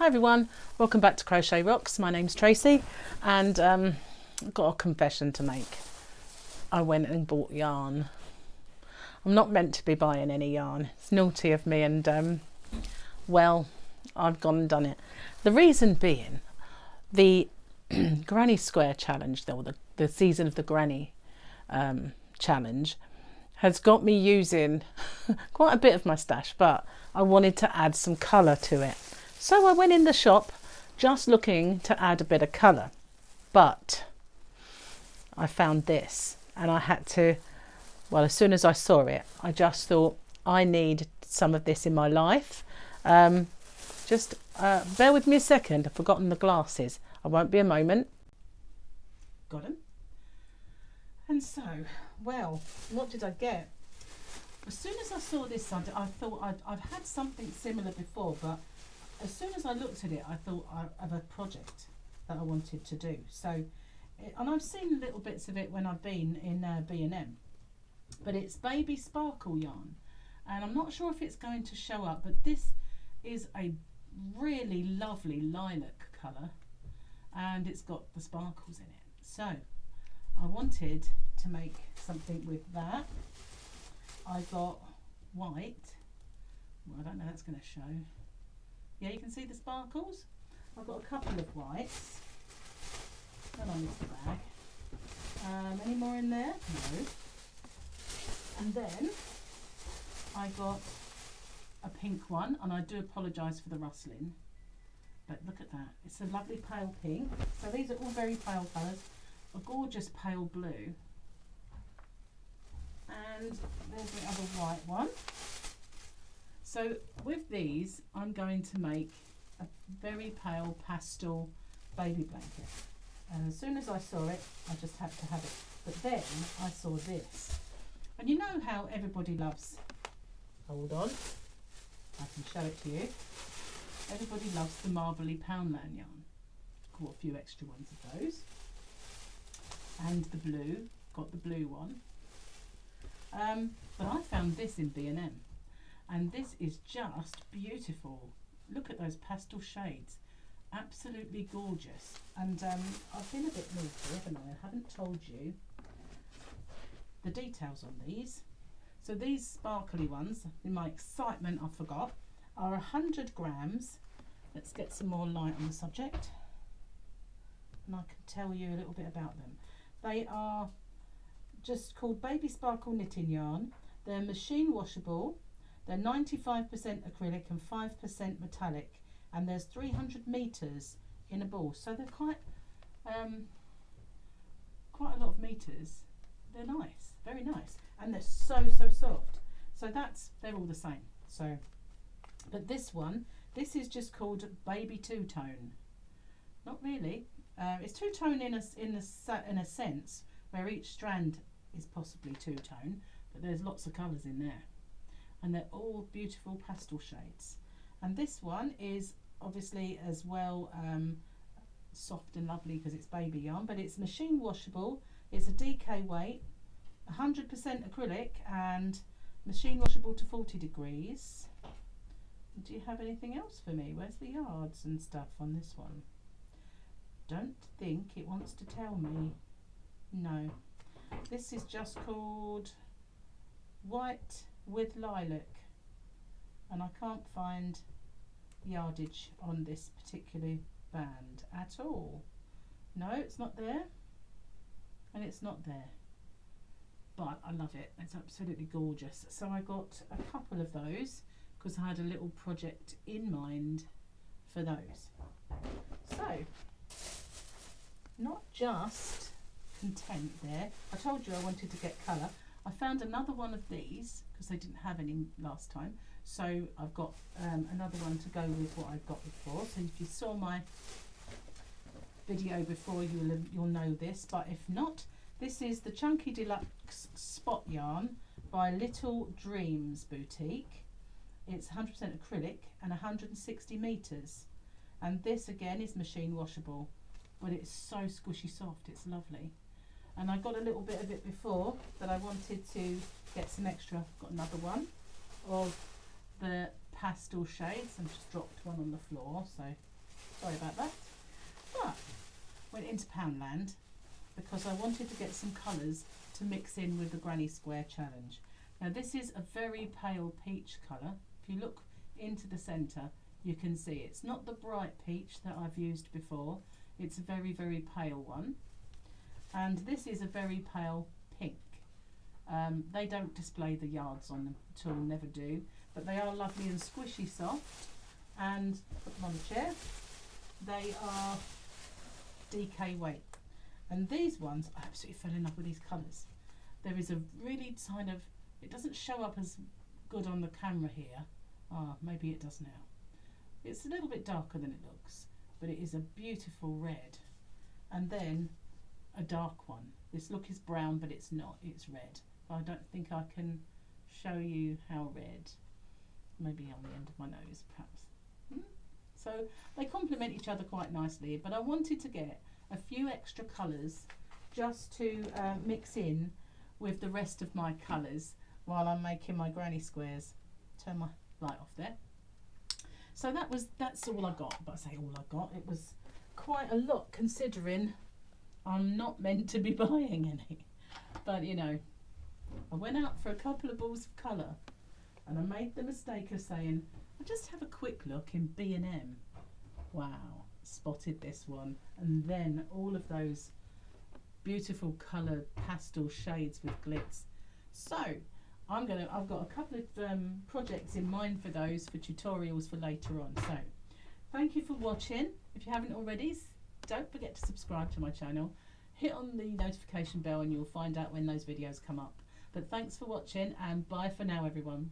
Hi everyone, welcome back to Crochet Rocks. My name's Tracy and I've got a confession to make. I went and bought yarn. I'm not meant to be buying any yarn. It's naughty of me and well, I've gone and done it. The reason being, the Granny Square challenge, or the season of the Granny challenge, has got me using quite a bit of my stash, but I wanted to add some colour to it. So I went in the shop just looking to add a bit of colour, but I found this and I had to, well, as soon as I saw it, I just thought I need some of this in my life. Just bear with me a second, I've forgotten the glasses. I won't be a moment. Got them. And so, well, what did I get? As soon as I saw this, I thought I've had something similar before, but as soon as I looked at it, I thought of a project that I wanted to do. So, and I've seen little bits of it when I've been in B&M, but it's baby sparkle yarn, and I'm not sure if it's going to show up, but this is a really lovely lilac colour, and it's got the sparkles in it. So I wanted to make something with that. I got white. Well, I don't know, that's going to show. Yeah, you can see the sparkles. I've got a couple of whites. That on this bag. Any more in there? No. And then I got a pink one, and I do apologise for the rustling, but look at that. It's a lovely pale pink. So these are all very pale colours. A gorgeous pale blue. And there's the other white one. So with these, I'm going to make a very pale pastel baby blanket. And as soon as I saw it, I just had to have it. But then I saw this. And you know how everybody loves, hold on, I can show it to you. Everybody loves the Marbly Poundland yarn. Caught a few extra ones of those. And the blue, got the blue one. But I found this in B&M, and this is just beautiful. Look at those pastel shades, absolutely gorgeous. And I've been a bit naughty, haven't I? I haven't told you the details on these. So these sparkly ones, in my excitement I forgot, are 100 grams. Let's get some more light on the subject, and I can tell you a little bit about them. They are just called Baby Sparkle Knitting Yarn. They're machine washable. They're 95% acrylic and 5% metallic, and there's 300 meters in a ball. So they're quite a lot of meters. They're nice, very nice, and they're so soft. So they're all the same. So, but this one, this is just called Baby Two Tone. Not really. It's two tone in a sense, where each strand is possibly two tone, but there's lots of colours in there, and they're all beautiful pastel shades. And this one is obviously as well soft and lovely because it's baby yarn, but it's machine washable. It's a DK weight, 100% acrylic, and machine washable to 40 degrees. Do you have anything else for me? Where's the yards and stuff on this one? Don't think it wants to tell me. No. This is just called White with Lilac, and I can't find yardage on this particular band at all. No, it's not there, and it's not there, but I love it. It's absolutely gorgeous. So I got a couple of those because I had a little project in mind for those. So, not just content there. I told you I wanted to get colour. I found another one of these because they didn't have any last time, so I've got another one to go with what I've got before. So if you saw my video before, you'll know this, but if not, this is the Chunky Deluxe Spot Yarn by Little Dreams Boutique. It's 100% acrylic and 160 meters, and this again is machine washable, but it's so squishy soft, it's lovely. And I got a little bit of it before, but I wanted to get some extra. I've got another one of the pastel shades. I just dropped one on the floor, so sorry about that. But went into Poundland because I wanted to get some colours to mix in with the Granny Square challenge. Now this is a very pale peach colour. If you look into the centre, you can see it's not the bright peach that I've used before. It's a very, very pale one. And this is a very pale pink. They don't display the yards on them at all, never do, but they are lovely and squishy soft. And put them on the chair. They are DK weight. And these ones, I absolutely fell in love with these colours. There is a really kind of, it doesn't show up as good on the camera here. Ah, maybe it does now. It's a little bit darker than it looks, but it is a beautiful red. And then a dark one. This look is brown, but it's not, it's red. I don't think I can show you how red. Maybe on the end of my nose, perhaps. So they complement each other quite nicely, but I wanted to get a few extra colours just to mix in with the rest of my colours while I'm making my granny squares. Turn my light off there. So that's all I got, but I say all I got, it was quite a lot considering I'm not meant to be buying any. But you know, I went out for a couple of balls of colour and I made the mistake of saying, I'll just have a quick look in B&M. Wow, spotted this one, and then all of those beautiful coloured pastel shades with glitz. So I've got a couple of projects in mind for those, for tutorials for later on. So thank you for watching. If you haven't already, don't forget to subscribe to my channel. Hit on the notification bell and you'll find out when those videos come up. But thanks for watching, and bye for now everyone.